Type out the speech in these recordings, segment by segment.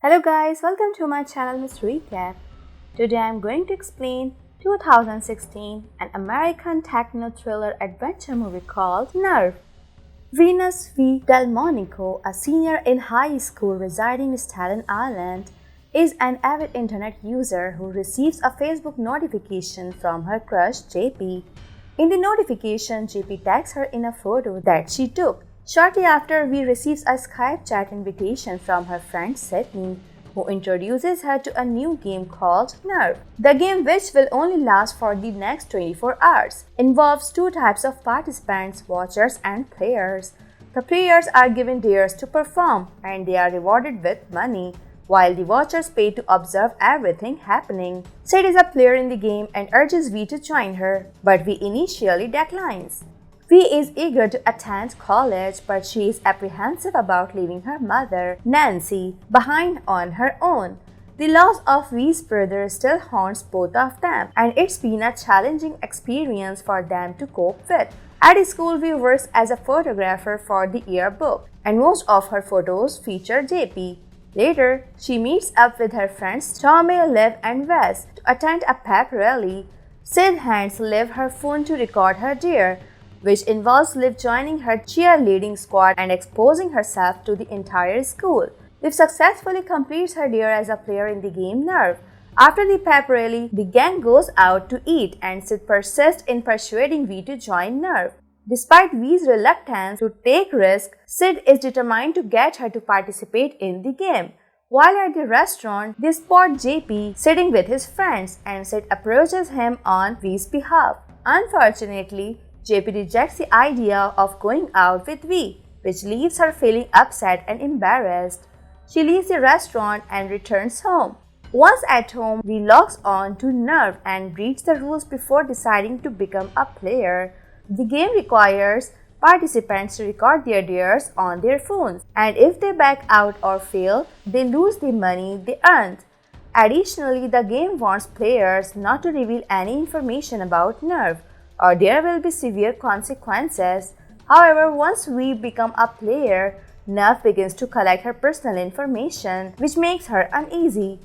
Hello guys, welcome to my channel Miss Recap. Today I am going to explain 2016 an American techno-thriller adventure movie called Nerve. Vee Delmonico, a senior in high school residing in Staten Island, is an avid internet user who receives a Facebook notification from her crush JP. In the notification, JP tags her in a photo that she took. Shortly after, Vee receives a Skype chat invitation from her friend Sydney, who introduces her to a new game called Nerv. The game, which will only last for the next 24 hours, involves two types of participants, watchers and players. The players are given dares to perform, and they are rewarded with money, while the watchers pay to observe everything happening. Sid is a player in the game and urges Vee to join her, but Vee initially declines. Vee is eager to attend college, but she is apprehensive about leaving her mother, Nancy, behind on her own. The loss of Vee's brother still haunts both of them, and it's been a challenging experience for them to cope with. At school, Vee works as a photographer for the yearbook, and most of her photos feature JP. Later, she meets up with her friends Tommy, Liv, and Wes to attend a pep rally. Sid hands Liv her phone to record her dare, which involves Liv joining her cheerleading squad and exposing herself to the entire school. Liv successfully completes her dare as a player in the game Nerv. After the pep rally, the gang goes out to eat and Sid persists in persuading Vee to join Nerv. Despite Vee's reluctance to take risks, Sid is determined to get her to participate in the game. While at the restaurant, they spot JP sitting with his friends and Sid approaches him on Vee's behalf. Unfortunately, JP rejects the idea of going out with Vee, which leaves her feeling upset and embarrassed. She leaves the restaurant and returns home. Once at home, Vee logs on to Nerv and reads the rules before deciding to become a player. The game requires participants to record their dares on their phones, and if they back out or fail, they lose the money they earned. Additionally, the game wants players not to reveal any information about Nerv, or there will be severe consequences. However, once we become a player, Nerv begins to collect her personal information, which makes her uneasy.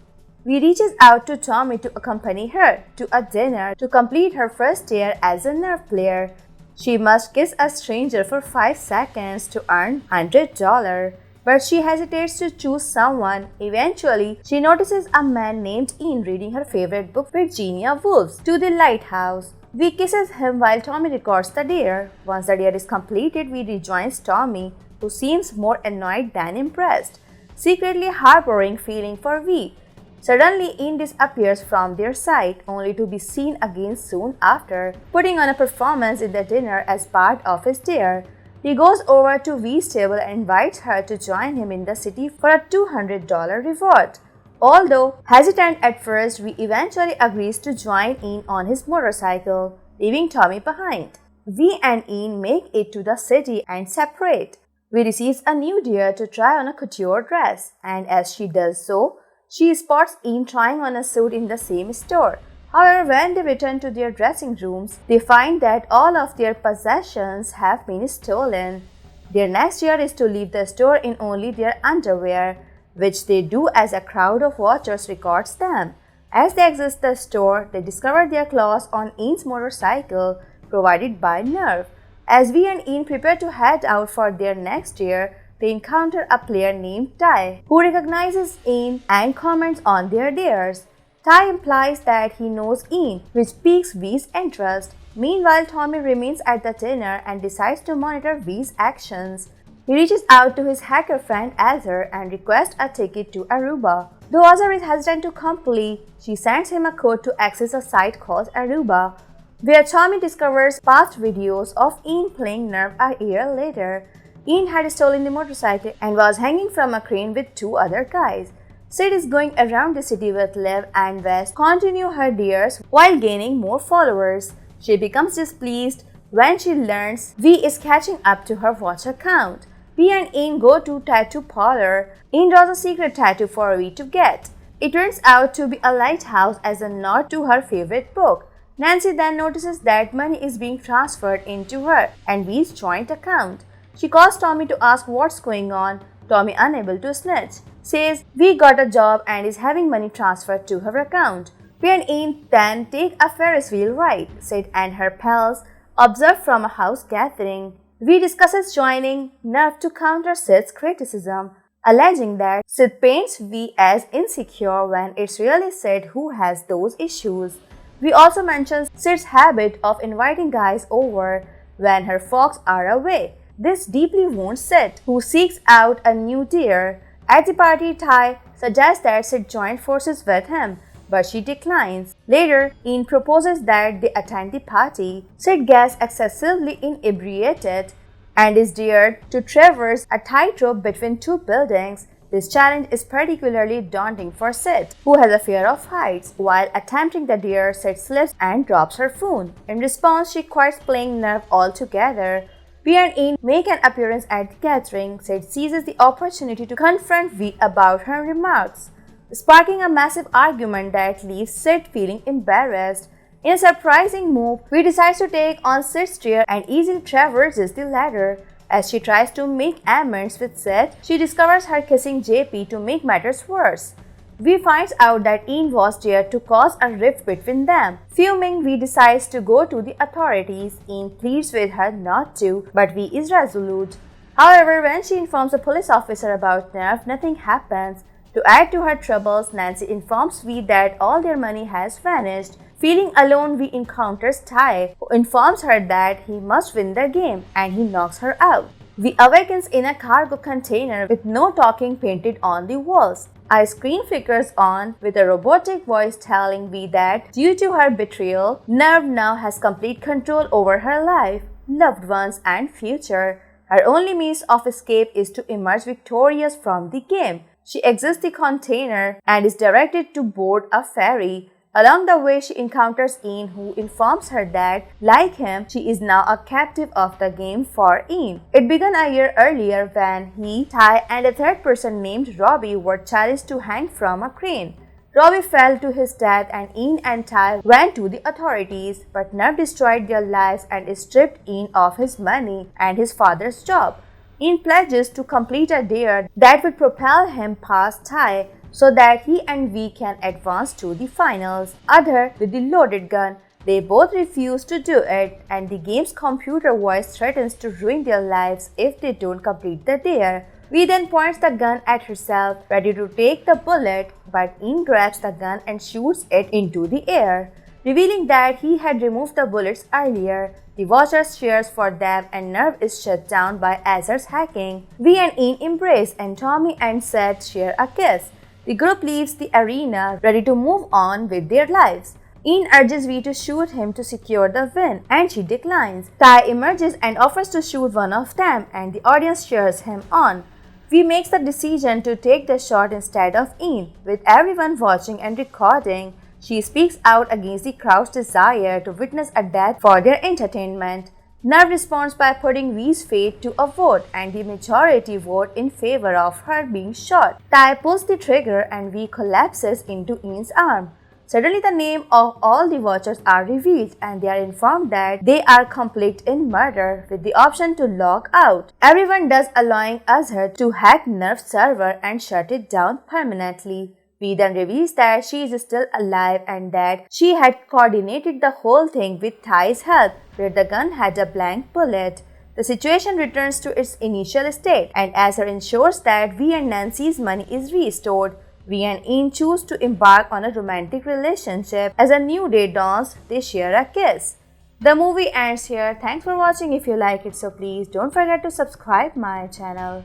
Vee reaches out to Tommy to accompany her to a dinner to complete her first dare as a Nerv player. She must kiss a stranger for 5 seconds to earn $100, but she hesitates to choose someone. Eventually, she notices a man named Ian reading her favorite book, Virginia Woolf's To the Lighthouse. Vee kisses him while Tommy records the dare. Once the dare is completed, Vee rejoins Tommy, who seems more annoyed than impressed, secretly harboring feeling for Vee. Suddenly, Ian disappears from their sight, only to be seen again soon after, putting on a performance in the dinner as part of his dare. He goes over to Vee's table and invites her to join him in the city for a $200 reward. Although hesitant at first, Vee eventually agrees to join Ian on his motorcycle, leaving Tommy behind. Vee and Ian make it to the city and separate. Vee receives a new dare to try on a couture dress, and as she does so, she spots Ian trying on a suit in the same store. However, when they return to their dressing rooms, they find that all of their possessions have been stolen. Their next dare is to leave the store in only their underwear, which they do as a crowd of watchers records them. As they exit the store, they discover their claws on Ian's motorcycle provided by Nerv. As Vee and Ian prepare to head out for their next dare, they encounter a player named Ty, who recognizes Ian and comments on their dares. Ty implies that he knows Ian, which piques Vee's interest. Meanwhile, Tommy remains at the dinner and decides to monitor Vee's actions. He reaches out to his hacker friend Azar and requests a ticket to Aruba. Though Azar is hesitant to complete, she sends him a code to access a site called Aruba, where Tommy discovers past videos of Ian playing Nerv a year later. Ian had stolen the motorcycle and was hanging from a crane with two other guys. Sid is going around the city with Liv and Wes to continue her dares while gaining more followers. She becomes displeased when she learns Vee is catching up to her watch account. Vee and Ian go to tattoo parlor. Ian draws a secret tattoo for Vee to get. It turns out to be a lighthouse as a nod to her favorite book. Nancy then notices that money is being transferred into her and Vee's joint account. She calls Tommy to ask what's going on, Tommy, unable to snitch, says Vee got a job and is having money transferred to her account. Vee and Ian then take a Ferris wheel ride. Sid and her pals observe from a house gathering. Vee discusses joining Nerv to counter Sid's criticism, alleging that Sid paints Vee as insecure when it's really Sid who has those issues. Vee also mentions Sid's habit of inviting guys over when her folks are away. This deeply wounds Sid, who seeks out a new dear. At the party, Ty suggests that Sid join forces with him, but she declines. Later, Ian proposes that they attend the party. Sid gets excessively inebriated and is dared to traverse a tightrope between two buildings. This challenge is particularly daunting for Sid, who has a fear of heights. While attempting the dare, Sid slips and drops her phone. In response, she quits playing Nerv altogether. Vee and Ian make an appearance at the gathering. Sid seizes the opportunity to confront Vee about her remarks, sparking a massive argument that leaves Sid feeling embarrassed. In a surprising move, Vee decides to take on Sid's chair and easily traverses the ladder. As she tries to make amends with Sid, she discovers her kissing JP to make matters worse. Vee finds out that Ian was there to cause a rift between them. Fuming, Vee decides to go to the authorities. Ian pleads with her not to, but Vee is resolute. However, when she informs a police officer about Nerv, nothing happens. To add to her troubles, Nancy informs Vee that all their money has vanished. Feeling alone, Vee encounters Ty, who informs her that he must win the game, and he knocks her out. Vee awakens in a cargo container with no talking painted on the walls. A screen flickers on with a robotic voice telling Vee that due to her betrayal, Nerv now has complete control over her life, loved ones, and future. Her only means of escape is to emerge victorious from the game. She exits the container and is directed to board a ferry. Along the way, she encounters Ian, who informs her that, like him, she is now a captive of the game for Ian. It began a year earlier when he, Ty, and a third person named Robbie were challenged to hang from a crane. Robbie fell to his death and Ian and Ty went to the authorities, but Nerv destroyed their lives and stripped Ian of his money and his father's job. Ian pledges to complete a dare that would propel him past Ty, so that he and Vee can advance to the finals. Other with the loaded gun, they both refuse to do it, and the game's computer voice threatens to ruin their lives if they don't complete the dare. Vee then points the gun at herself, ready to take the bullet, but Ian grabs the gun and shoots it into the air, revealing that he had removed the bullets earlier. The Watchers cheers for them and Nerv is shut down by Azar's hacking. Vee and Ian embrace and Tommy and Sid share a kiss. The group leaves the arena, ready to move on with their lives. Ian urges Vee to shoot him to secure the win, and she declines. Ty emerges and offers to shoot one of them, and the audience cheers him on. Vee makes the decision to take the shot instead of Ian. With everyone watching and recording, she speaks out against the crowd's desire to witness a death for their entertainment. Nerv responds by putting Vee's fate to a vote, and the majority vote in favor of her being shot. Ty pulls the trigger and Vee collapses into Ian's arm. Suddenly, the name of all the Watchers are revealed, and they are informed that they are complicit in murder, with the option to log out. Everyone does, allowing Azhar to hack Nerv's server and shut it down permanently. Vee then reveals that she is still alive and that she had coordinated the whole thing with Ty's help, where the gun had a blank bullet. The situation returns to its initial state, and Azhar ensures that Vee and Nancy's money is restored. Vee and Ian choose to embark on a romantic relationship. As a new day dawns, they share a kiss. The movie ends here. Thanks for watching. If you like it, so please don't forget to subscribe my channel.